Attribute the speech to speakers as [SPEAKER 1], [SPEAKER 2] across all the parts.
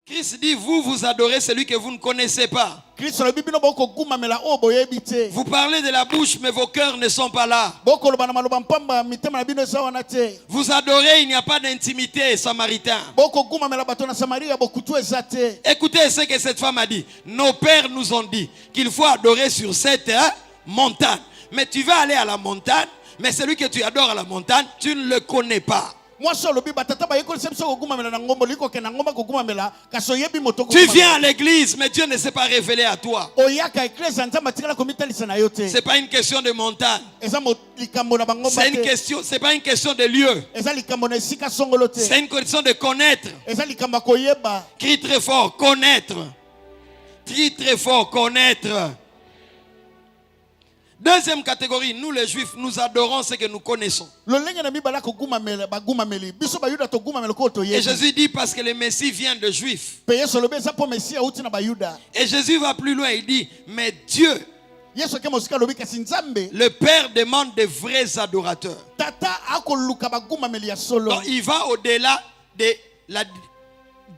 [SPEAKER 1] Christ dit, vous adorez celui que vous ne connaissez pas. Vous parlez de la bouche, mais vos cœurs ne sont pas là. Vous adorez, il n'y a pas d'intimité, Samaritain. Écoutez ce que cette femme a dit. Nos pères nous ont dit qu'il faut adorer sur cette montagne. Mais tu vas aller à la montagne, mais celui que tu adores à la montagne, tu ne le connais pas. Tu viens à l'église, mais Dieu ne s'est pas révélé à toi. Ce n'est pas une question de montagne. C'est pas une question de lieu. C'est une question de connaître. Crie très fort, connaître. Crie très fort, connaître. Deuxième catégorie, nous les juifs, nous adorons ce que nous connaissons. Et Jésus dit parce que le Messie vient de juifs. Et Jésus va plus loin, il dit, mais Dieu, le Père demande des vrais adorateurs. Donc, il va au-delà de la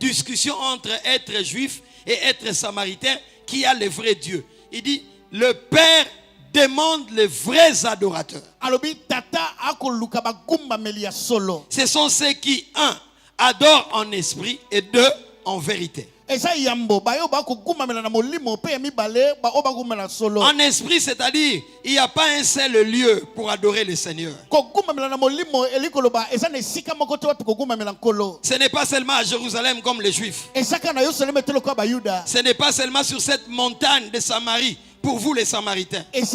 [SPEAKER 1] discussion entre être juif et être samaritain qui a le vrai Dieu. Il dit, le Père demande les vrais adorateurs. Ce sont ceux qui, un, adorent en esprit et deux, en vérité. En esprit, c'est-à-dire, il n'y a pas un seul lieu pour adorer le Seigneur. Ce n'est pas seulement à Jérusalem comme les Juifs. Ce n'est pas seulement sur cette montagne de Samarie. Pour vous les Samaritains. Dans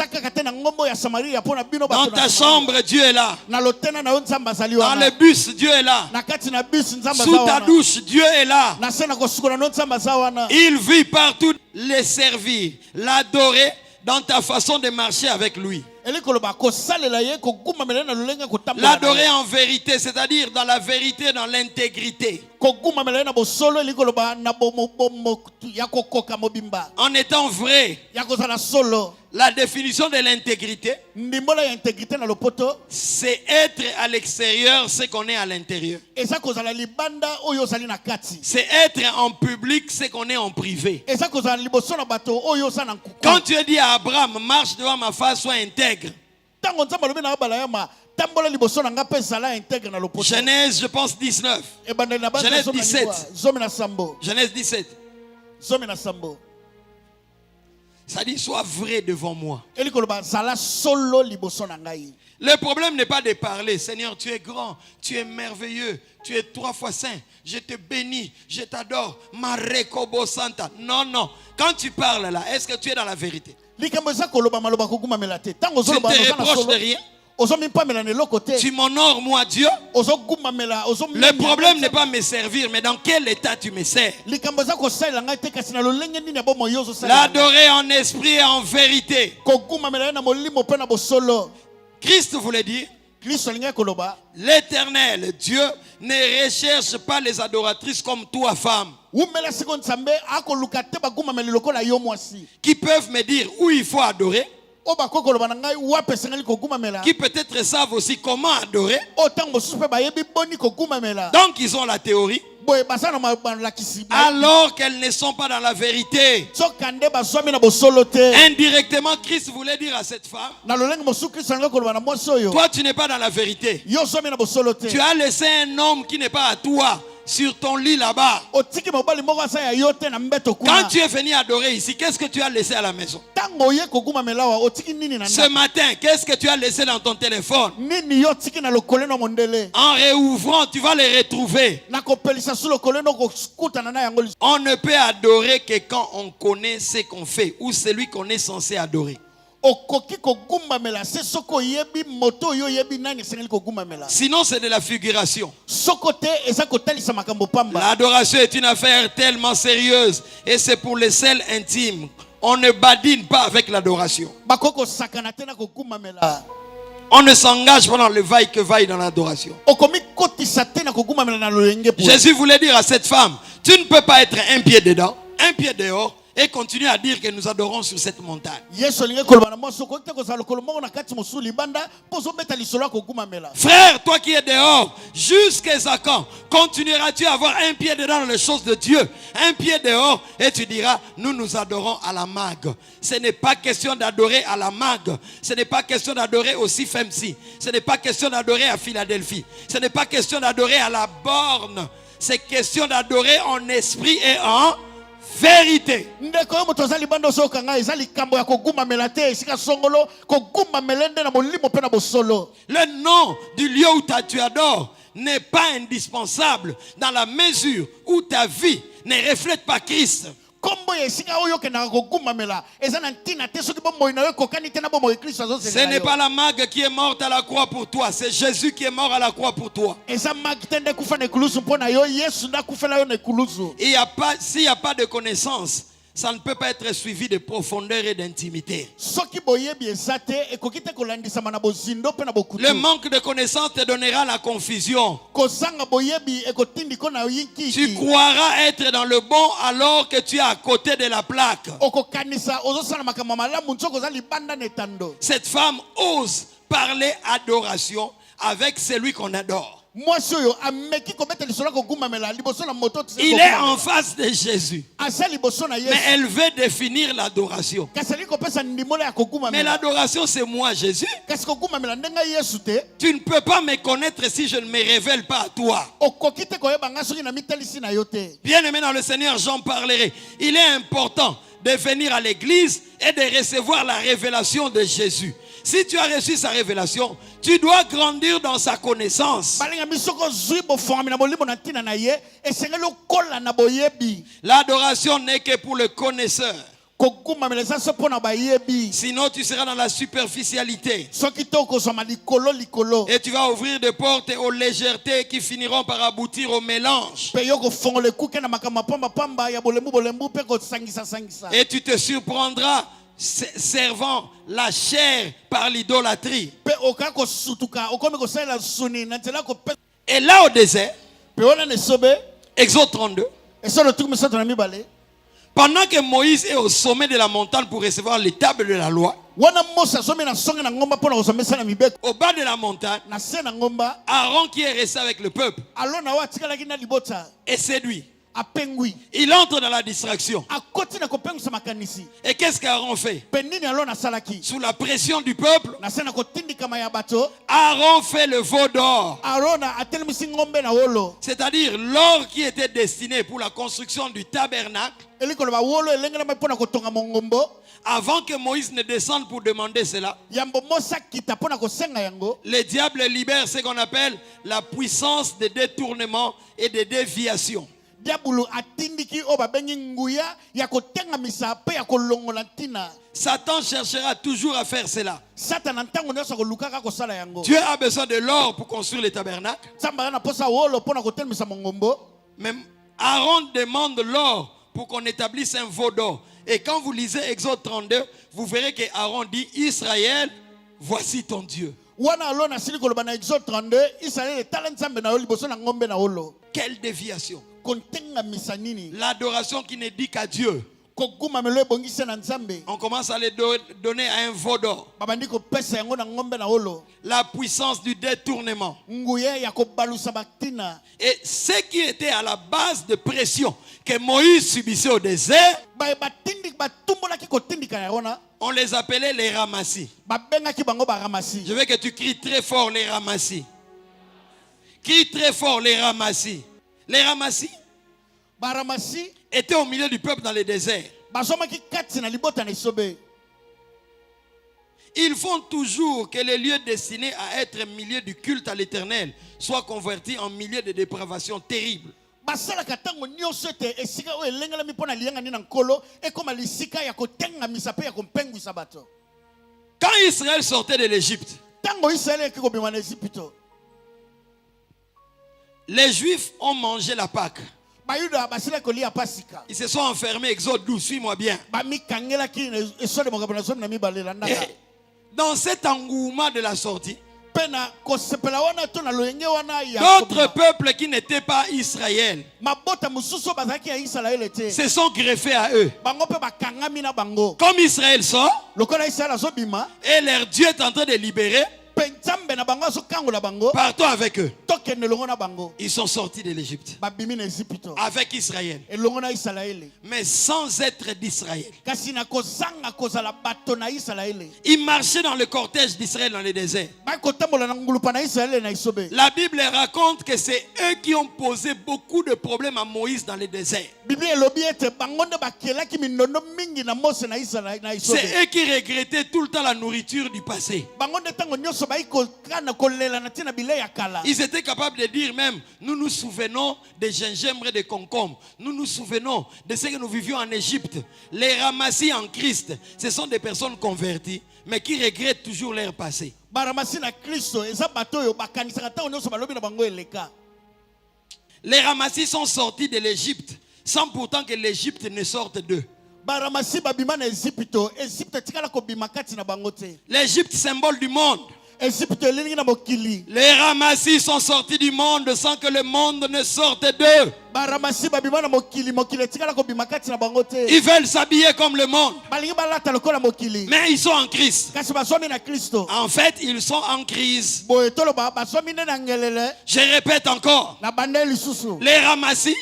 [SPEAKER 1] ta chambre, Dieu est là. Dans le bus, Dieu est là. Sous ta douche, Dieu est là. Il vit partout. Les servir, l'adorer dans ta façon de marcher avec lui. L'adorer en vérité, c'est-à-dire dans la vérité, dans l'intégrité. En étant vrai. La définition de l'intégrité, c'est être à l'extérieur ce qu'on est à l'intérieur. C'est être en public ce qu'on est en privé. Quand tu dis à Abraham, marche devant ma face, sois intègre. Genèse, je pense 19. Genèse 17. Genèse 17. Ça dit, sois vrai devant moi. Le problème n'est pas de parler. Seigneur, tu es grand, tu es merveilleux, tu es 3 fois saint. Je te bénis, je t'adore. Marekobo Santa. Non, non. Quand tu parles là, est-ce que tu es dans la vérité? Tu ne te reproches de rien. Tu m'honores, moi, Dieu. Le problème n'est pas me servir, mais dans quel état tu me sers. L'adorer en esprit et en vérité. Christ voulait dire, l'Éternel, Dieu, ne recherche pas les adoratrices comme toi, femme, qui peuvent me dire où il faut adorer, qui peut-être savent aussi comment adorer. Donc ils ont la théorie, alors qu'elles ne sont pas dans la vérité. Indirectement, Christ voulait dire à cette femme, toi tu n'es pas dans la vérité. Tu as laissé un homme qui n'est pas à toi sur ton lit là-bas. Quand tu es venu adorer ici, qu'est-ce que tu as laissé à la maison? Ce matin, qu'est-ce que tu as laissé dans ton téléphone? En réouvrant, tu vas les retrouver. On ne peut adorer que quand on connaît ce qu'on fait ou celui qu'on est censé adorer. Sinon c'est de la figuration. L'adoration est une affaire tellement sérieuse et c'est pour les seuls intimes. On ne badine pas avec l'adoration. On ne s'engage pas dans le vaille-que-vaille dans l'adoration. Jésus voulait dire à cette femme, tu ne peux pas être un pied dedans, un pied dehors et continue à dire que nous adorons sur cette montagne. Frère, toi qui es dehors, jusqu'à quand continueras-tu à avoir un pied dedans dans les choses de Dieu, un pied dehors, et tu diras, nous adorons à la mague. Ce n'est pas question d'adorer à la mague. Ce n'est pas question d'adorer au CFMC. Ce n'est pas question d'adorer à Philadelphie. Ce n'est pas question d'adorer à la borne. C'est question d'adorer en esprit et en vérité. Le nom du lieu où tu adores n'est pas indispensable dans la mesure où ta vie ne reflète pas Christ. Ce n'est pas la mague qui est morte à la croix pour toi, c'est Jésus qui est mort à la croix pour toi. S'il n'y a pas de connaissance, ça ne peut pas être suivi de profondeur et d'intimité. Le manque de connaissance te donnera la confusion. Tu croiras être dans le bon alors que tu es à côté de la plaque. Cette femme ose parler adoration avec celui qu'on adore. Il est en face de Jésus. Mais elle veut définir l'adoration. Mais l'adoration, c'est moi, Jésus. Tu ne peux pas me connaître si je ne me révèle pas à toi. Bien aimé dans le Seigneur, j'en parlerai. Il est important de venir à l'église et de recevoir la révélation de Jésus. Si tu as reçu sa révélation, tu dois grandir dans sa connaissance. L'adoration n'est que pour le connaisseur. Sinon tu seras dans la superficialité. Et tu vas ouvrir des portes aux légèretés qui finiront par aboutir au mélange. Et tu te surprendras servant la chair par l'idolâtrie. Et là au désert, Exode 32, pendant que Moïse est au sommet de la montagne pour recevoir les tables de la loi, au bas de la montagne, Aaron qui est resté avec le peuple est séduit. Il entre dans la distraction. Et qu'est-ce qu'Aaron fait? Sous la pression du peuple, Aaron fait le veau d'or. C'est-à-dire l'or qui était destiné pour la construction du tabernacle. Avant que Moïse ne descende pour demander cela, le diable libère ce qu'on appelle la puissance de détournement et de déviation. Satan cherchera toujours à faire cela. Dieu a besoin de l'or pour construire le tabernacle. Mais Aaron demande l'or pour qu'on établisse un veau d'or. Et quand vous lisez Exode 32, vous verrez que Aaron dit: Israël, voici ton Dieu. Quelle déviation! L'adoration qui ne dit qu'à Dieu. On commence à les donner à un veau d'or. La puissance du détournement. Et ce qui était à la base de pression que Moïse subissait au désert, on les appelait les ramassis. Je veux que tu cries très fort les ramassis. Crie très fort les ramassis. Les ramassis étaient au milieu du peuple dans le désert. Ils font toujours que les lieux destinés à être milieu du culte à l'Éternel soient convertis en milieu de dépravation terrible. Quand Israël sortait de l'Égypte, les Juifs ont mangé la Pâque. Ils se sont enfermés. Exode 12, suis-moi bien. Et dans cet engouement de la sortie, D'autres peuples qui n'étaient pas Israël se sont greffés à eux. Comme Israël sort, et leur Dieu est en train de libérer, partons avec eux. Ils sont sortis de l'Égypte avec Israël, mais sans être d'Israël. Ils marchaient dans le cortège d'Israël dans le désert. La Bible raconte que c'est eux qui ont posé beaucoup de problèmes à Moïse dans le désert. C'est eux qui regrettaient tout le temps la nourriture du passé. Ils étaient capables de dire même, nous nous souvenons des gingembre et des concombres. Nous nous souvenons de ce que nous vivions en Égypte. Les ramassis en Christ, ce sont des personnes converties, mais qui regrettent toujours leur passé. Les ramassis sont sortis de l'Égypte sans pourtant que l'Égypte ne sorte d'eux. L'Égypte, symbole du monde. Les ramassis sont sortis du monde sans que le monde ne sorte d'eux. Ils veulent s'habiller comme le monde, mais ils sont en Christ. En fait, ils sont en crise. Je répète encore, les ramassis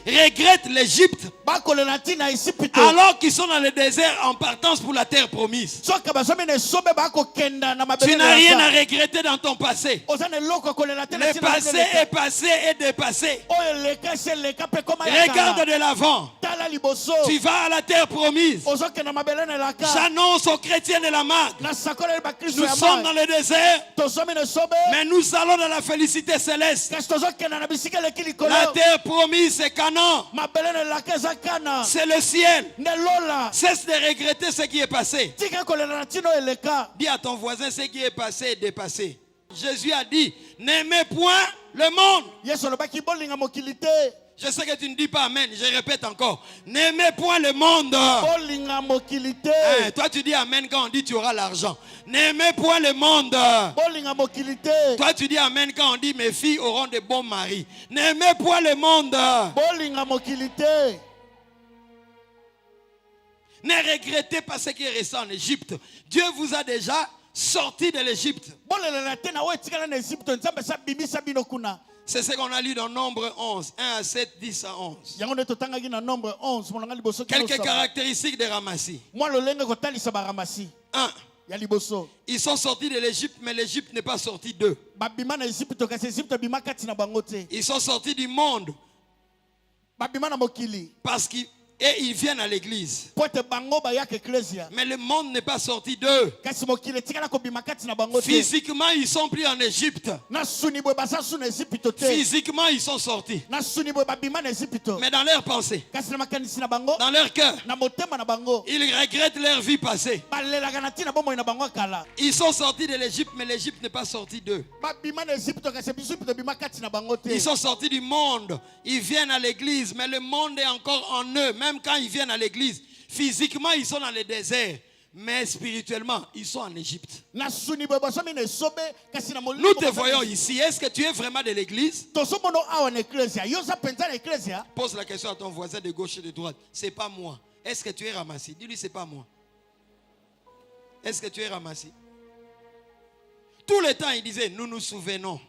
[SPEAKER 1] regrettent l'Égypte alors qu'ils sont dans le désert en partance pour la terre promise. Tu n'as rien à regretter dans ton passé. Le passé est passé et dépassé. Regarde de l'avant. Tu vas à la terre promise. J'annonce aux chrétiens de la marque. Nous sommes dans le désert, mais nous allons dans la félicité céleste. La terre promise, c'est Canaan. C'est le ciel. Cesse de regretter ce qui est passé. Dis à ton voisin, ce qui est passé est dépassé. Jésus a dit, n'aimez point le monde. Je sais que tu ne dis pas amen, je répète encore. N'aimez point le monde. Toi tu dis amen quand on dit tu auras l'argent. N'aimez point le monde. Toi tu dis amen quand on dit mes filles auront de bons maris. N'aimez point le monde. Ne regrettez pas ce qui est resté en Égypte. Dieu vous a déjà sorti de l'Égypte. C'est ce qu'on a lu dans Nombre 11, 1 à 7, 10 à 11. Quelques caractéristiques des ramassis. 1. Ils sont sortis de l'Égypte, mais l'Égypte n'est pas sortie d'eux. Ils sont sortis du monde parce qu'ils viennent à l'église. Mais le monde n'est pas sorti d'eux. Physiquement, ils sont pris en Égypte. Physiquement, ils sont sortis. Mais dans leur pensée, dans leur cœur, ils regrettent leur vie passée. Ils sont sortis de l'Égypte, mais l'Égypte n'est pas sortie d'eux. Ils sont sortis du monde. Ils viennent à l'église, mais le monde est encore en eux. Même quand ils viennent à l'église, physiquement ils sont dans le désert, mais spirituellement ils sont en Égypte. Nous te voyons ici. Est-ce que tu es vraiment de l'église? Pose la question à ton voisin de gauche et de droite. C'est pas moi. Est-ce que tu es ramassé? Dis-lui c'est pas moi. Est-ce que tu es ramassé? Tout le temps il disait nous nous souvenons.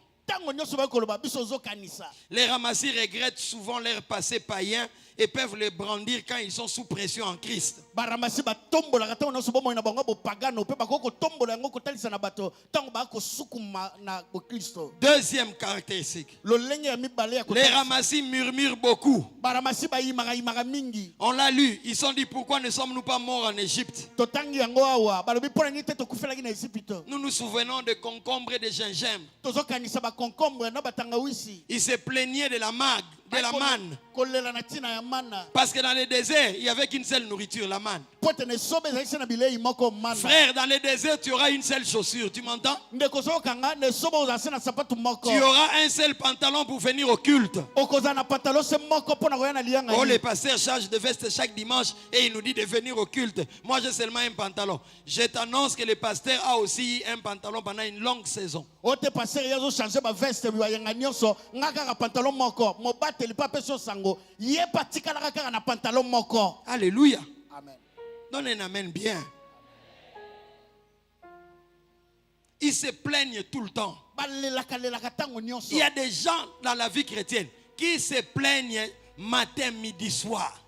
[SPEAKER 1] Les ramassis regrettent souvent leur passé païen et peuvent le brandir quand ils sont sous pression en Christ. Deuxième caractéristique. Les ramassis murmurent beaucoup. On l'a lu. Ils sont dit pourquoi ne sommes-nous pas morts en Égypte? Nous nous souvenons de concombres et de gingembre. Ils se plaignaient de la manne. Parce que dans le désert, il n'y avait qu'une seule nourriture, la manne. Frère, dans le désert, tu auras une seule chaussure. Tu m'entends? Tu auras un seul pantalon pour venir au culte. Oh, les pasteurs changent de veste chaque dimanche et il nous dit de venir au culte. Moi, j'ai seulement un pantalon. Je t'annonce que le pasteur a aussi un pantalon pendant une longue saison. Alléluia.
[SPEAKER 2] Amen.
[SPEAKER 1] Donne un amen bien. Ils se plaignent tout le temps. Il y a des gens dans la vie chrétienne qui se plaignent matin, midi, soir.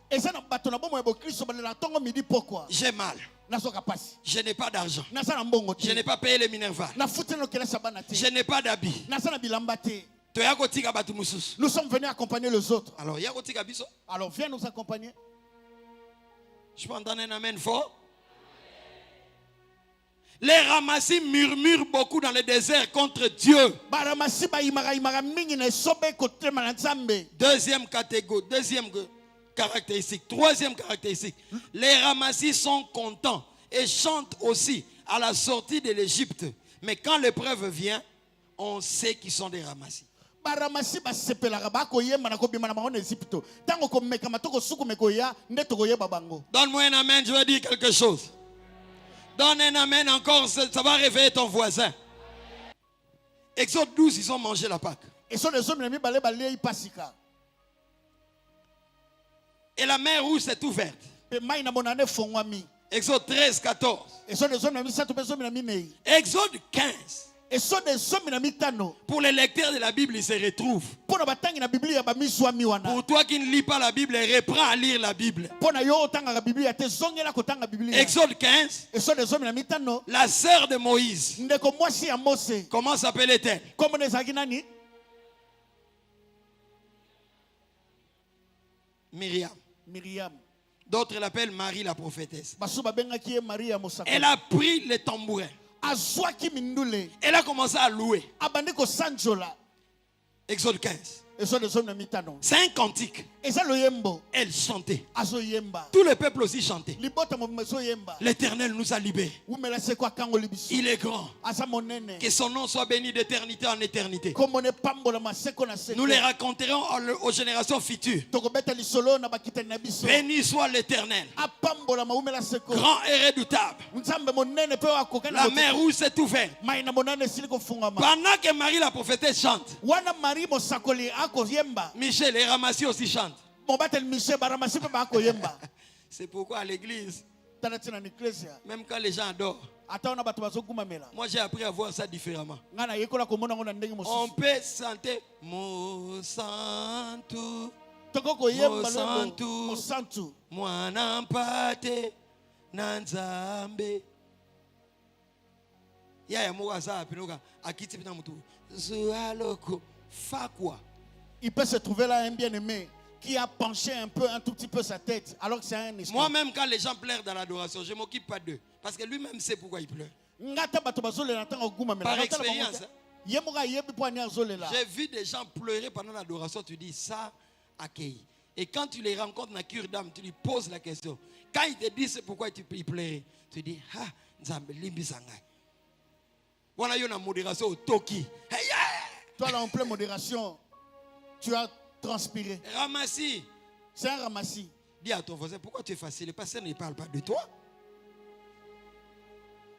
[SPEAKER 1] J'ai mal. Je n'ai pas d'argent. Je n'ai pas payé les Minerva. Je n'ai pas d'habits.
[SPEAKER 2] Nous sommes venus accompagner les autres.
[SPEAKER 1] Alors
[SPEAKER 2] viens nous accompagner.
[SPEAKER 1] Je peux entendre un amen fort. Les ramassis murmurent beaucoup dans le désert contre Dieu. Deuxième catégorie, deuxième caractéristique. Troisième caractéristique. Les ramassis sont contents et chantent aussi à la sortie de l'Égypte. Mais quand l'épreuve vient, on sait qu'ils sont des ramassis. Donne-moi un amen, je vais dire quelque chose. Donne un amen encore, ça va réveiller ton voisin. Exode 12, ils ont mangé la Pâque. Et la mer rouge s'est ouverte. Exode 13, 14. Exode 15. Pour les lecteurs de la Bible, ils se retrouvent. Pour toi qui ne lis pas la Bible, reprends à lire la Bible. Exode 15. La sœur de Moïse. Comment s'appelait-elle? Myriam. D'autres l'appellent Marie la prophétesse. Elle a pris le tambourin. Elle a commencé à louer. Exode 15. C'est un cantique. Elle chantait. Tout le peuple aussi chantait. L'Éternel nous a libérés. Il est grand. Que son nom soit béni d'éternité en éternité. Nous les raconterons aux générations futures. Béni soit l'Éternel. Grand et redoutable. La mer rouge s'est ouverte. Pendant que Marie la prophétesse chante, Michel et Ramassi aussi chantent. C'est pourquoi à l'église, même quand les gens adorent, moi j'ai appris à voir ça différemment. On peut chanter Mo Santu, Mo Santu, Mwana Mpate Nanzambe. Yaya Moaza Pinoga, Akiti Pinamutu, Zualoko, Fakwa.
[SPEAKER 2] Il peut se trouver là un bien-aimé qui a penché un tout petit peu sa tête, alors que c'est un esclave.
[SPEAKER 1] Moi-même, quand les gens pleurent dans l'adoration, je ne m'occupe pas d'eux. Parce que lui-même sait pourquoi il pleure. Par expérience. J'ai vu des gens pleurer pendant l'adoration. Tu dis ça, accueille. Et quand tu les rencontres dans la cure d'âme, tu lui poses la question. Quand ils te disent pourquoi tu pleurer, tu dis, ah, Nzambe limbi sangai. Voilà, il y a une modération au Toki.
[SPEAKER 2] Toi là, en pleine modération, tu as transpiré.
[SPEAKER 1] Ramassis.
[SPEAKER 2] C'est un ramassis.
[SPEAKER 1] Dis à ton voisin, pourquoi tu es facile? Le pasteur ne parle pas de toi.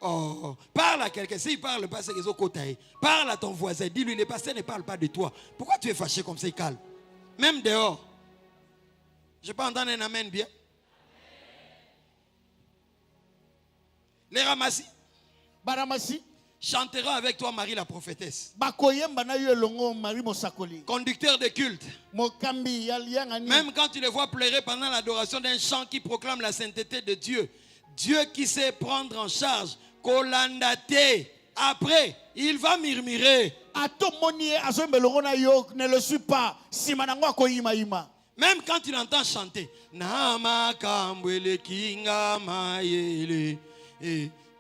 [SPEAKER 1] Oh, parle à quelqu'un. S'il parle, le pasteur est au côté. Parle à ton voisin. Dis-lui, le pasteur ne parle pas de toi. Pourquoi tu es fâché comme ça, il calme? Même dehors. Je peux entendre un amen bien. Les ramassis.
[SPEAKER 2] Baramassis.
[SPEAKER 1] Chanteront avec toi Marie la prophétesse. Conducteur de culte. Même quand tu les vois pleurer pendant l'adoration d'un chant qui proclame la sainteté de Dieu. Dieu qui sait prendre en charge. Kolandate. Après, il va murmurer.
[SPEAKER 2] Ne le suis pas.
[SPEAKER 1] Même quand tu l'entends chanter. Nama kambwele kinga mayele.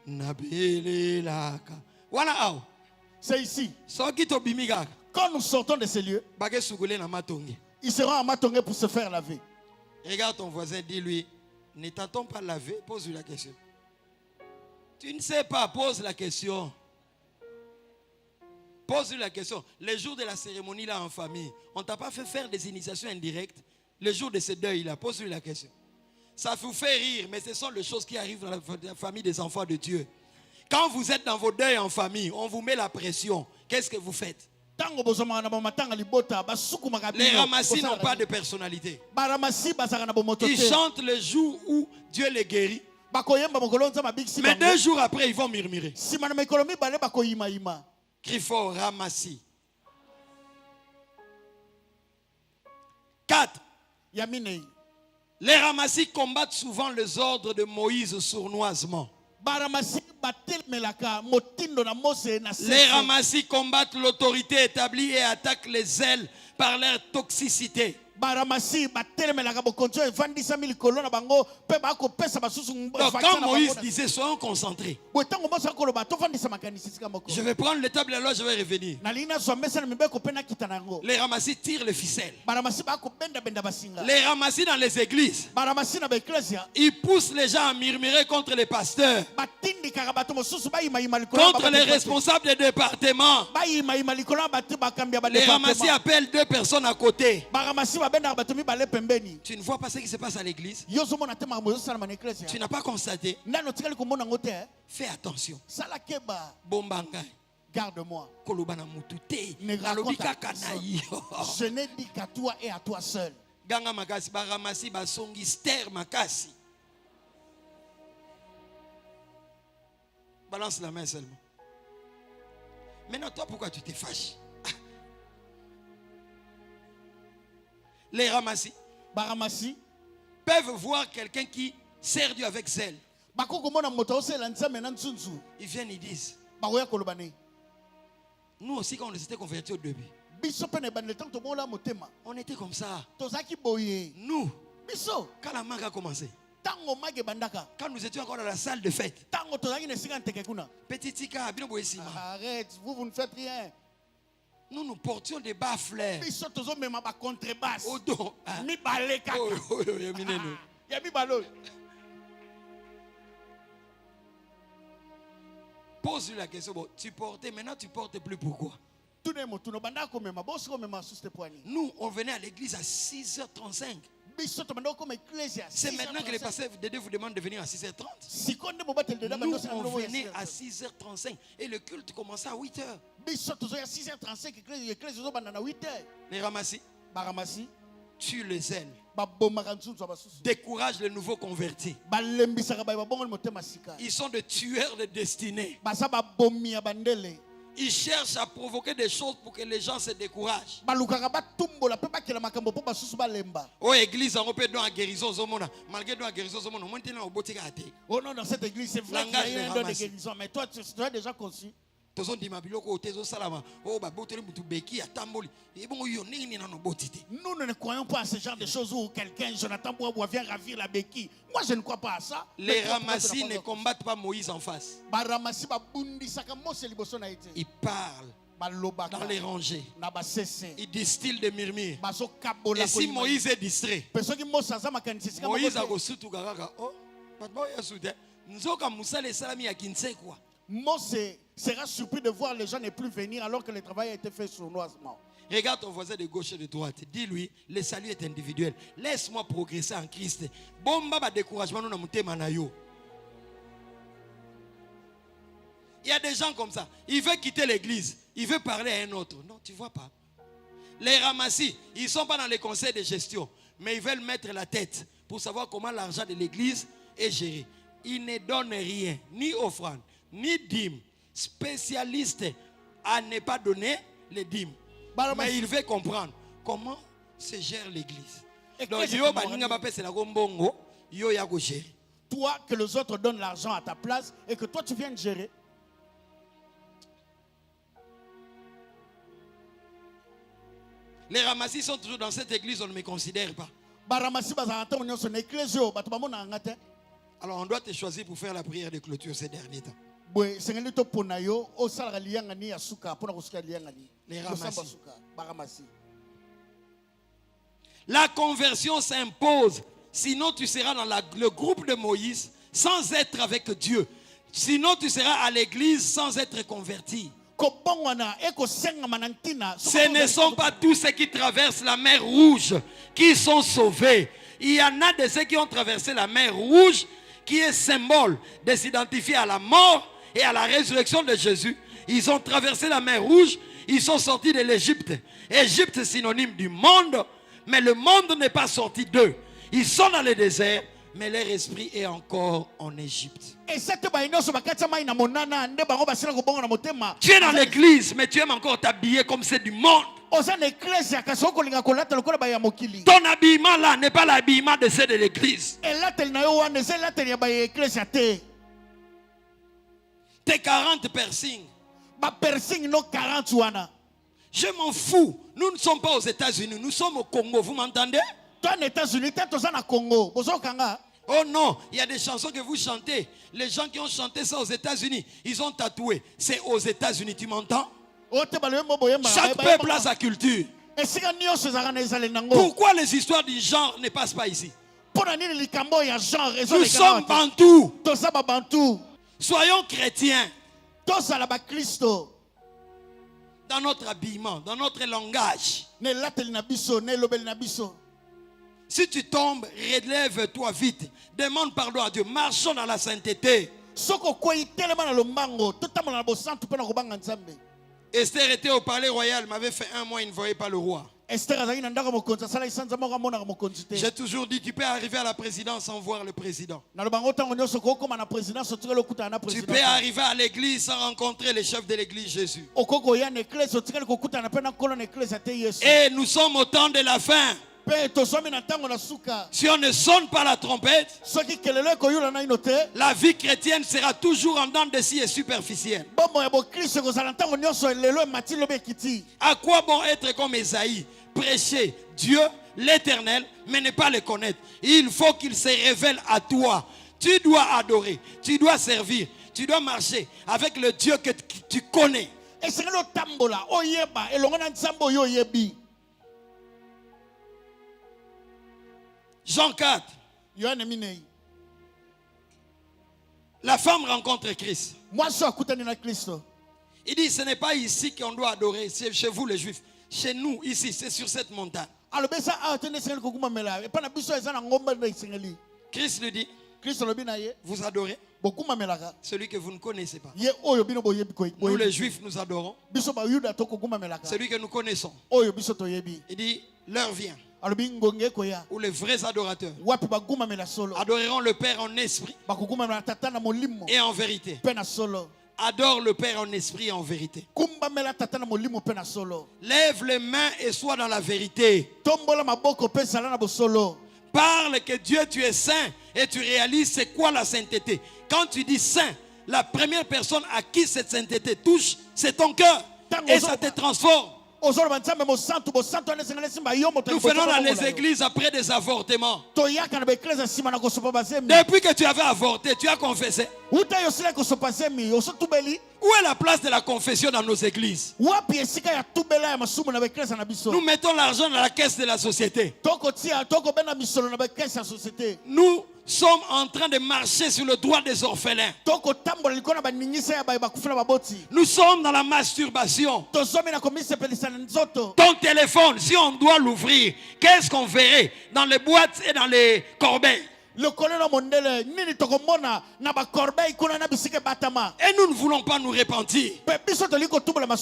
[SPEAKER 1] Nabele laka. Voilà.
[SPEAKER 2] C'est ici.
[SPEAKER 1] Quand
[SPEAKER 2] nous sortons de ces lieux, ils seront à Matongé pour se faire laver.
[SPEAKER 1] Regarde ton voisin, dis-lui, Ne t'attends pas laver, pose-lui la question. Tu ne sais pas, pose la question. Pose-lui la question. Les jours de la cérémonie là en famille, on ne t'a pas fait faire des initiations indirectes. Le jour de ce deuil là, pose-lui la question. Ça vous fait rire, mais ce sont les choses qui arrivent dans la famille des enfants de Dieu. Quand vous êtes dans vos deuils en famille, on vous met la pression. Qu'est-ce que vous faites? Les ramassis n'ont pas de personnalité. Ils chantent le jour où Dieu les guérit. Mais 2 jours après, ils vont murmurer. Crie fort, ramassis. 4. Les ramassis combattent souvent les ordres de Moïse sournoisement. Les ramassis combattent l'autorité établie et attaquent les ailes par leur toxicité. Donc quand Moïse disait soyons concentrés, je vais prendre l'étape de la loi, je vais revenir. Les ramassis tirent les ficelles. Les ramassis dans les églises, ils poussent les gens à murmurer contre les pasteurs, contre les responsables des départements. Les ramassis appellent 2 personnes à côté. Tu ne vois pas ce qui se passe à l'église? Tu n'as pas constaté? Fais attention.
[SPEAKER 2] Garde-moi. Je n'ai dit qu'à toi et à toi seul.
[SPEAKER 1] Balance la main seulement. Maintenant, toi, pourquoi tu te fâches? Les ramassis peuvent voir quelqu'un qui sert Dieu avec zèle. Ils viennent, ils disent. Nous aussi, quand on était convertis au début, on était comme ça. Nous, quand la mangue a commencé, quand nous étions encore dans la salle de fête, petit tika,
[SPEAKER 2] arrête, vous ne faites rien.
[SPEAKER 1] Nous portions des baffles. Pose-lui la question. Bon, tu portais, maintenant tu portes plus, pourquoi? Nous, on venait à l'église à 6h35. C'est maintenant que les pasteurs de Dieu vous demandent de venir à 6h30. Nous, on venait à 6h35 et le culte commençait à 8h. Les ramassis tuent les ailes, découragent les nouveaux convertis. Ils sont des tueurs de destinée. Ils cherchent à provoquer des choses pour que les gens se découragent. Oh, église, on peut donner guérison. Malgré la guérison,
[SPEAKER 2] oh non, dans cette église, c'est vrai qu'il y a un don de guérison. Mais toi, tu as déjà conçu. Nous ne croyons pas à ce genre de choses où quelqu'un, Jonathan Bois, vient ravir la béquille. Moi, je ne crois pas à ça.
[SPEAKER 1] Les ramassis ne combattent pas Moïse en face. Ils parlent dans les rangées. Ils distillent des murmures. Et si Moïse est distrait, Moïse a
[SPEAKER 2] Mose sera surpris de voir les gens ne plus venir alors que le travail a été fait sournoisement.
[SPEAKER 1] Regarde ton voisin de gauche et de droite. Dis-lui, le salut est individuel. Laisse-moi progresser en Christ. Découragement, il y a des gens comme ça. Il veut quitter l'église. Il veut parler à un autre. Non, tu ne vois pas. Les ramassis, ils ne sont pas dans les conseils de gestion. Mais ils veulent mettre la tête pour savoir comment l'argent de l'église est géré. Ils ne donnent rien, ni offrande, ni dîme. Spécialiste à ne pas donner les dîmes. Mais il veut comprendre comment se gère l'église.
[SPEAKER 2] Toi, que les autres donnent l'argent à ta place et que toi tu viens de gérer.
[SPEAKER 1] Les ramassis sont toujours dans cette église, on ne me considère pas. Alors on doit te choisir pour faire la prière de clôture ces derniers temps. Les ramassis. La conversion s'impose Sinon, tu seras dans le groupe de Moïse sans être avec Dieu. Sinon, tu seras à l'église sans être converti. Ce ne sont pas tous ceux qui traversent la mer Rouge qui sont sauvés. Il y en a de ceux qui ont traversé la mer Rouge, qui est symbole de s'identifier à la mort et à la résurrection de Jésus. Ils ont traversé la mer Rouge, ils sont sortis de l'Égypte. Égypte est synonyme du monde, mais le monde n'est pas sorti d'eux. Ils sont dans le désert, mais leur esprit est encore en Égypte. Tu es dans l'église, mais tu aimes encore t'habiller comme c'est du monde. Ton habillement là n'est pas l'habillement de ceux de l'église. Tes 40 piercings. Je m'en fous. Nous ne sommes pas aux États-Unis, nous sommes au Congo. Vous m'entendez? Oh non, il y a des chansons que vous chantez. Les gens qui ont chanté ça aux États-Unis, ils ont tatoué. C'est aux États-Unis, tu m'entends? Chaque peuple a sa culture. Pourquoi les histoires du genre ne passent pas ici? Nous sommes bantous. Soyons chrétiens. Dans notre habillement, dans notre langage. Si tu tombes, relève-toi vite. Demande pardon à Dieu. Marchons dans la sainteté. Esther était au palais royal, m'avait fait 1 mois, il ne voyait pas le roi. J'ai toujours dit, tu peux arriver à la présidence sans voir le président. Tu peux arriver à l'église sans rencontrer le chef de l'église Jésus. Et nous sommes au temps de la fin. Si on ne sonne pas la trompette, la vie chrétienne sera toujours en dents de scie et superficielle. À quoi bon être comme Esaïe, prêcher Dieu, l'Éternel, mais ne pas le connaître? Il faut qu'il se révèle à toi. Tu dois adorer, tu dois servir, tu dois marcher avec le Dieu que tu connais. Jean 4. La femme rencontre Christ. Il dit, ce n'est pas ici qu'on doit adorer, c'est chez vous les Juifs. Chez nous, ici, c'est sur cette montagne. Christ lui dit, vous adorez celui que vous ne connaissez pas. Nous les Juifs, nous adorons celui que nous connaissons. Il dit, l'heure vient où les vrais adorateurs adoreront le Père en esprit et en vérité. Adore le Père en esprit et en vérité. Lève les mains et sois dans la vérité. Parle que Dieu, tu es saint et tu réalises c'est quoi la sainteté. Quand tu dis saint, la première personne à qui cette sainteté touche, c'est ton cœur. Et ça te transforme. Nous venons dans les églises après des avortements. Depuis que tu avais avorté, tu as confessé. Où est la place de la confession dans nos églises? Nous mettons l'argent dans la caisse de la société. Nous sommes en train de marcher sur le droit des orphelins. Nous sommes dans la masturbation. Ton téléphone, si on doit l'ouvrir, qu'est-ce qu'on verrait dans les boîtes et dans les corbeilles? Et nous ne voulons pas nous repentir.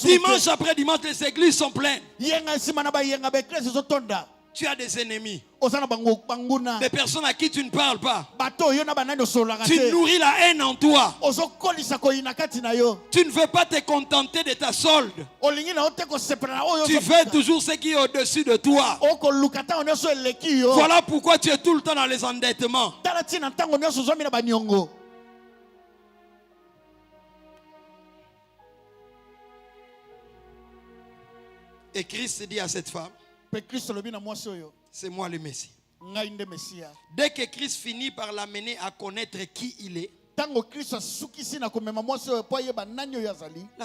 [SPEAKER 1] Dimanche après dimanche, les églises sont pleines. Tu as des ennemis, des personnes à qui tu ne parles pas. Tu nourris la haine en toi. Tu ne veux pas te contenter de ta solde. Tu veux toujours ce qui est au-dessus de toi. Voilà pourquoi tu es tout le temps dans les endettements. Et Christ dit à cette femme, c'est moi le Messie. Dès que Christ finit par l'amener à connaître qui il est, la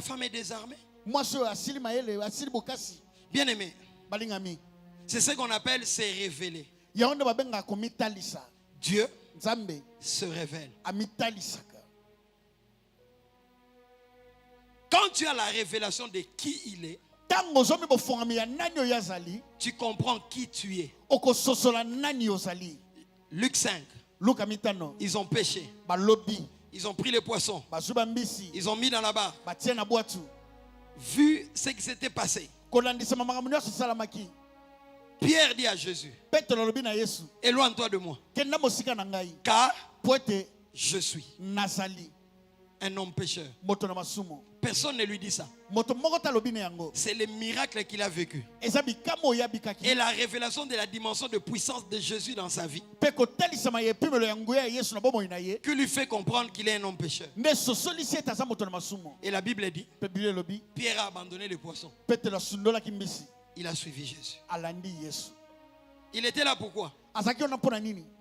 [SPEAKER 1] femme est désarmée. Bien aimé, c'est ce qu'on appelle se révéler. Dieu se révèle. Quand tu as la révélation de qui il est, tu comprends qui tu es. Luc 5. Ils ont péché. Ils ont pris les poissons. Ils ont mis dans la barre. Vu ce qui s'était passé, Pierre dit à Jésus, éloigne-toi de moi, car je suis un homme pécheur. Personne ne lui dit ça. C'est le miracle qu'il a vécu. Et la révélation de la dimension de puissance de Jésus dans sa vie qui lui fait comprendre qu'il est un homme pécheur. Et la Bible dit, Pierre a abandonné les poissons. Il a suivi Jésus. Il était là pourquoi?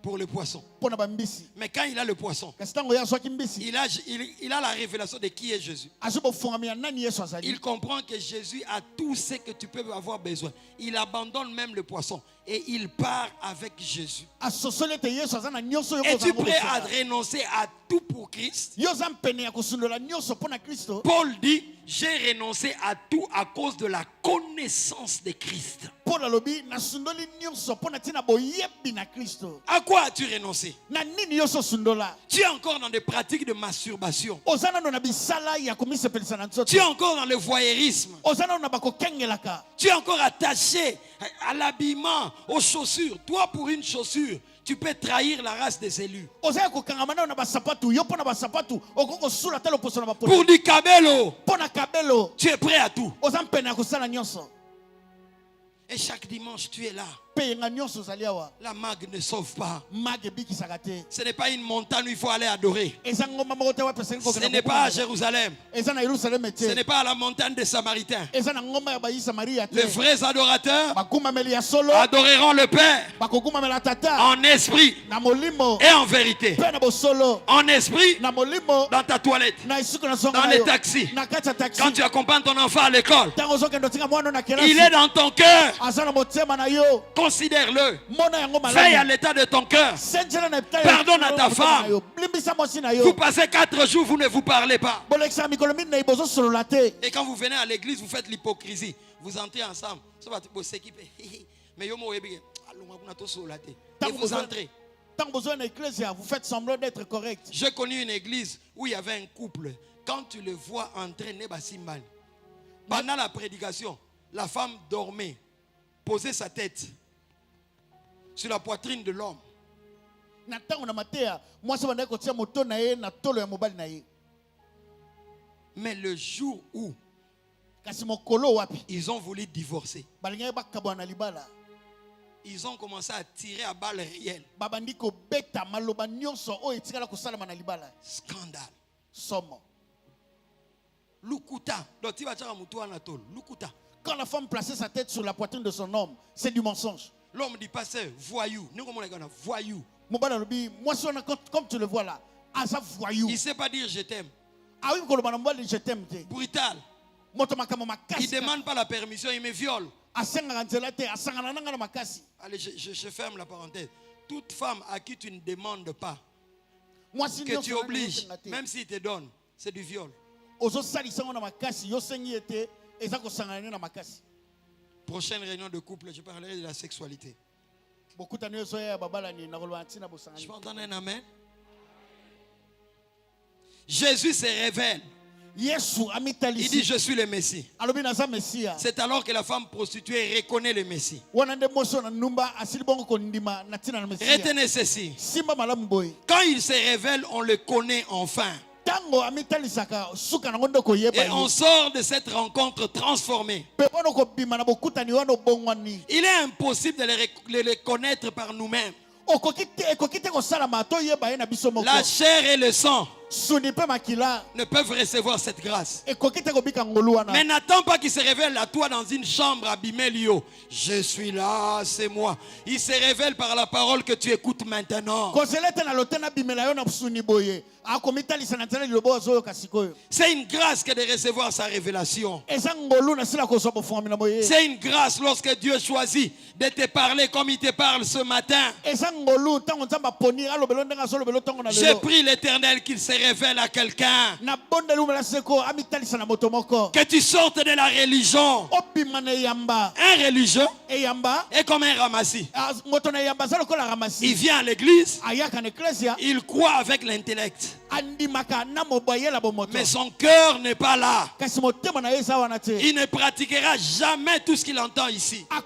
[SPEAKER 1] Pour le poisson. Mais quand il a le poisson, il a la révélation de qui est Jésus. Il comprend que Jésus a tout ce que tu peux avoir besoin. Il abandonne même le poisson et il part avec Jésus. Es-tu prêt à renoncer à tout pour Christ? Paul dit, j'ai renoncé à tout à cause de la connaissance de Christ. À quoi as-tu renoncé? Tu es encore dans des pratiques de masturbation. Tu es encore dans le voyeurisme. Tu es encore attaché à l'habillement, aux chaussures. Toi, pour une chaussure, tu peux trahir la race des élus. Pour du cabello, tu es prêt à tout. Et chaque dimanche, tu es là. La mague ne sauve pas. Ce n'est pas une montagne où il faut aller adorer. Ce n'est pas à Jérusalem. Ce n'est pas à la montagne des Samaritains. Les vrais adorateurs adoreront le Père en esprit et en vérité. En esprit, dans ta toilette, dans les taxis, quand tu accompagnes ton enfant à l'école, il est dans ton cœur. Considère-le. Veille à l'état de ton cœur. Pardonne à ta femme. Vous passez 4 jours, vous ne vous parlez pas. Et quand vous venez à l'église, vous faites l'hypocrisie. Vous entrez ensemble. Et vous entrez.
[SPEAKER 2] Vous faites semblant d'être correct.
[SPEAKER 1] J'ai connu une église où il y avait un couple. Quand tu le vois entrer, pendant la prédication, la femme dormait, posait sa tête sur la poitrine de l'homme. Mais le jour où ils ont voulu divorcer, ils ont commencé à tirer à balles réelles. Scandale. Lukuta.
[SPEAKER 2] Quand la femme plaçait sa tête sur la poitrine de son homme, c'est du mensonge.
[SPEAKER 1] L'homme dit pas c'est voyou. Voyou.
[SPEAKER 2] Comme tu le vois là, voyou.
[SPEAKER 1] Il ne sait pas dire je t'aime.
[SPEAKER 2] Je t'aime.
[SPEAKER 1] Brutal. Il ne demande pas la permission, il me viole. Allez, je ferme la parenthèse. Toute femme à qui tu ne demandes pas, que tu obliges, même s'il te donne, c'est du viol. Prochaine réunion de couple, je parlerai de la sexualité. Je peux entendre un amen. Jésus se révèle. Il dit je suis le Messie. C'est alors que la femme prostituée reconnaît le Messie. Retenez ceci. Quand il se révèle, on le connaît enfin. Et on sort de cette rencontre transformée. Il est impossible de les connaître par nous-mêmes. La chair et le sang ne peuvent recevoir cette grâce. Mais n'attends pas qu'il se révèle à toi dans une chambre abîmée, Lio. Je suis là, c'est moi. Il se révèle par la parole que tu écoutes maintenant. C'est une grâce que de recevoir sa révélation. C'est une grâce lorsque Dieu choisit de te parler comme il te parle ce matin. J'ai pris l'Éternel qu'il se révèle à quelqu'un. Que tu sortes de la religion. Un religieux est comme un ramassis. Il vient à l'église, il croit avec l'intellect. Mais son cœur n'est pas là. Il ne pratiquera jamais tout ce qu'il entend ici. Un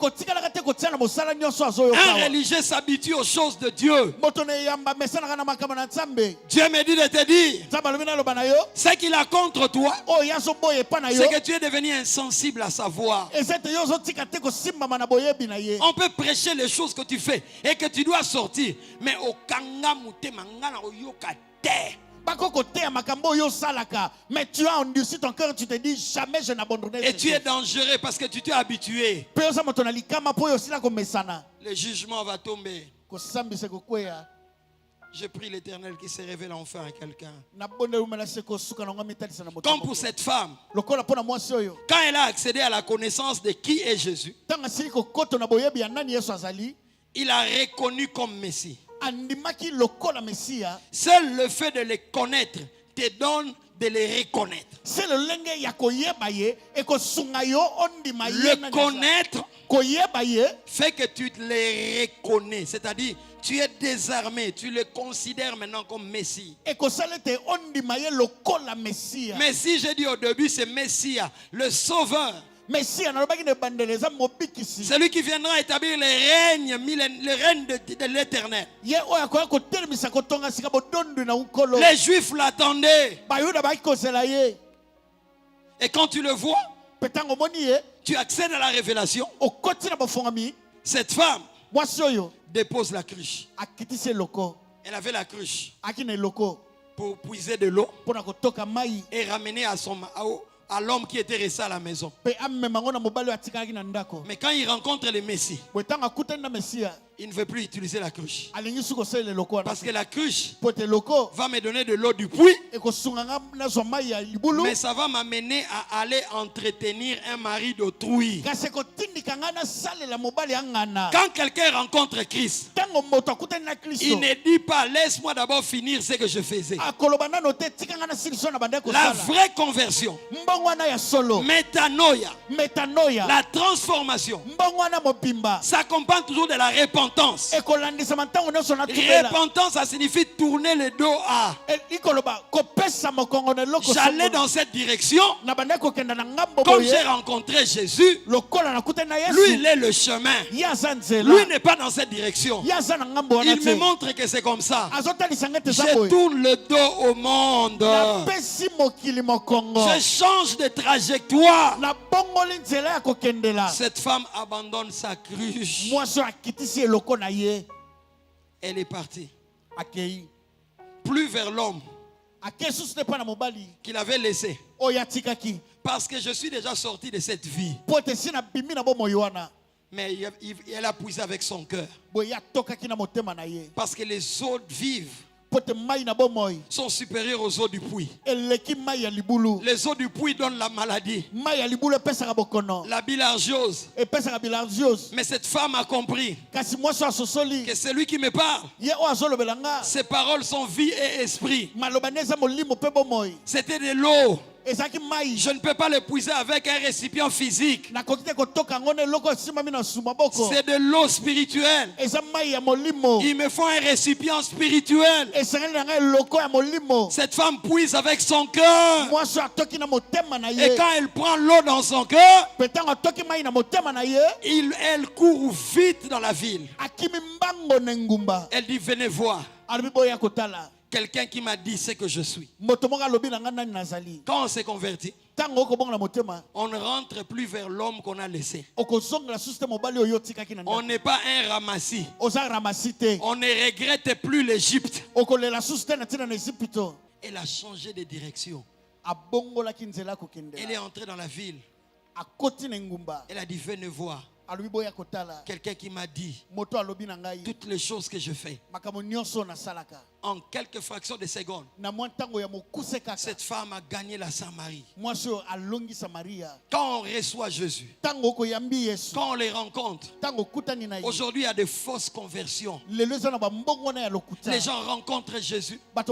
[SPEAKER 1] religieux s'habitue aux choses de Dieu. Dieu me dit de te dire, ce qu'il a contre toi, c'est que tu es devenu insensible à sa voix. On peut prêcher les choses que tu fais et que tu dois sortir, mais au
[SPEAKER 2] mais tu as endurci ton cœur, tu te dis jamais je n'abandonnerai.
[SPEAKER 1] Et tu es dangereux parce que tu t'es habitué. Le jugement va tomber. Je prie l'Éternel qui se révèle enfin à quelqu'un. Comme pour cette femme, quand elle a accédé à la connaissance de qui est Jésus, il a reconnu comme Messie. Seul le fait de les connaître te donne de les reconnaître. Le connaître fait que tu les reconnais. C'est-à-dire, tu es désarmé. Tu le considères maintenant comme Messie. Messie, j'ai dit au début, c'est Messia, le Sauveur. Celui qui viendra établir le règne de l'Éternel. Les Juifs l'attendaient. Et quand tu le vois, tu accèdes à la révélation. Cette femme dépose la cruche. Elle avait la cruche pour puiser de l'eau et ramener à l'homme qui était resté à la maison. Mais quand il rencontre le Messie, il ne veut plus utiliser la cruche. Parce que la cruche va me donner de l'eau du puits, mais ça va m'amener à aller entretenir un mari d'autrui. Quand quelqu'un rencontre Christ, il ne dit pas laisse-moi d'abord finir ce que je faisais. La vraie conversion, métanoïa, la transformation, s'accompagne toujours de la repentance. Repentance, ça signifie tourner le dos à. J'allais dans cette direction. Comme j'ai rencontré Jésus, lui il est le chemin. Lui n'est pas dans cette direction. Il me montre que c'est comme ça. Je tourne le dos au monde. Je change de trajectoire. Cette femme abandonne sa cruche. Elle est partie. Plus vers l'homme qu'il avait laissé. Parce que je suis déjà sorti de cette vie. Mais elle a puisé avec son cœur. Parce que les eaux vives sont supérieurs aux eaux du puits. Les eaux du puits donnent la maladie, la bilharziose. Mais cette femme a compris que celui qui me parle, ses paroles sont vie et esprit. C'était de l'eau. Je ne peux pas l'épuiser avec un récipient physique. C'est de l'eau spirituelle. Il me faut un récipient spirituel. Cette femme puise avec son cœur. Et quand elle prend l'eau dans son cœur, elle court vite dans la ville. Elle dit venez voir quelqu'un qui m'a dit ce que je suis. Quand on s'est converti, on ne rentre plus vers l'homme qu'on a laissé. On n'est pas un ramassis. On ne regrette plus l'Égypte. Elle a changé de direction. Elle est entrée dans la ville. Elle a dit, venez voir. Quelqu'un qui m'a dit toutes les choses que je fais. En quelques fractions de secondes, cette femme a gagné la Samarie. Quand on reçoit Jésus, quand on les rencontre, aujourd'hui il y a des fausses conversions. Les gens rencontrent Jésus, mais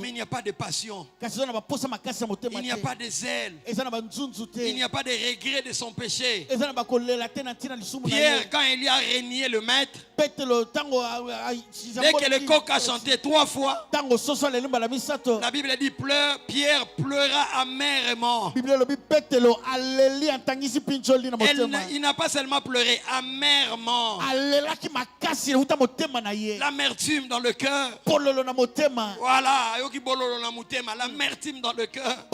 [SPEAKER 1] il n'y a pas de passion, il n'y a pas de zèle, il n'y a pas de regret de son péché. Pierre, quand il y a régné le maître, dès que le coq a chanté 3 fois, la Bible dit Pierre pleura amèrement. Il n'a pas seulement pleuré, amèrement. L'amertume dans le cœur. Voilà, l'amertume dans le cœur.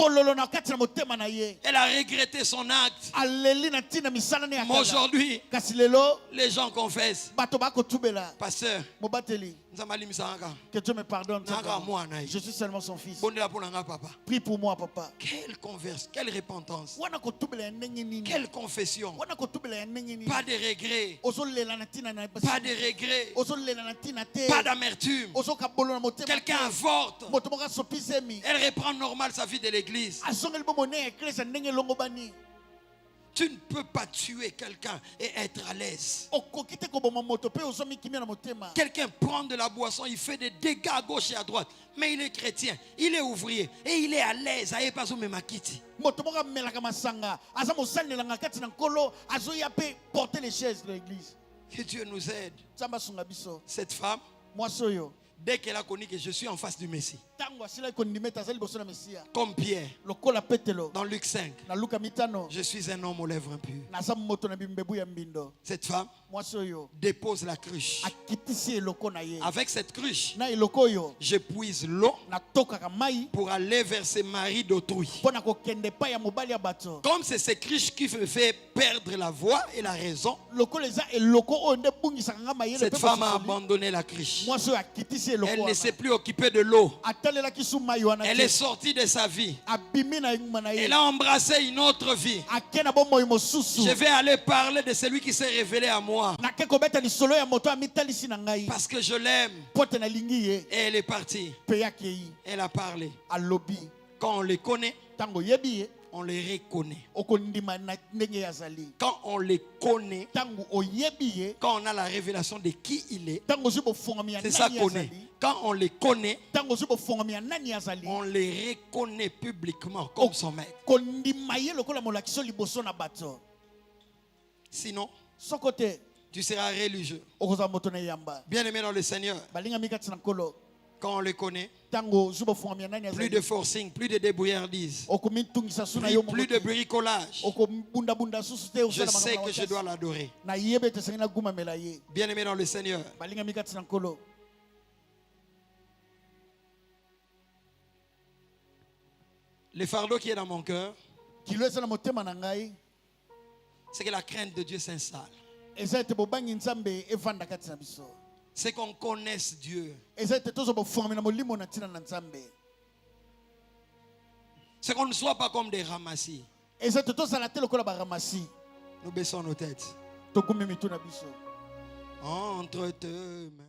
[SPEAKER 1] Elle a regretté son acte. Mais aujourd'hui, les gens confessent. Pasteur,
[SPEAKER 2] que Dieu me pardonne. Je suis seulement son fils. Prie pour moi, papa.
[SPEAKER 1] Quelle conversion, quelle repentance, quelle confession. Pas de regret, pas de regret, pas d'amertume. Quelqu'un avorte, elle reprend normal sa vie de l'église. Tu ne peux pas tuer quelqu'un et être à l'aise. Quelqu'un prend de la boisson, il fait des dégâts à gauche et à droite. Mais il est chrétien, il est ouvrier et il est à l'aise. Que Dieu nous aide. Cette femme, dès qu'elle a connu que je suis en face du Messie, comme Pierre, dans Luc 5, je suis un homme aux lèvres impures. Cette femme dépose la cruche. Avec cette cruche, je puise l'eau pour aller vers ces maris d'autrui. Comme c'est ces cruches qui me fait perdre la voix et la raison, cette femme a abandonné la cruche. Elle ne s'est plus occupée de l'eau. Elle est sortie de sa vie. Elle a embrassé une autre vie. Je vais aller parler de celui qui s'est révélé à moi. Parce que je l'aime. Et elle est partie. Elle a parlé. Quand on les connaît, on les reconnaît. Quand on les connaît, quand on a la révélation de qui il est, c'est ça qu'on est. Quand on les connaît, on les reconnaît publiquement comme son maître. Sinon, tu seras religieux. Bien aimé dans le Seigneur, quand on le connaît, plus de forcing, plus de débrouillardise, plus de bricolage. Je sais que je dois l'adorer. Bien aimé dans le Seigneur, le fardeau qui est dans mon cœur, c'est que la crainte de Dieu s'installe. C'est qu'on connaisse Dieu. C'est qu'on ne soit pas comme des ramassis. Nous baissons nos têtes. Entre tes mains.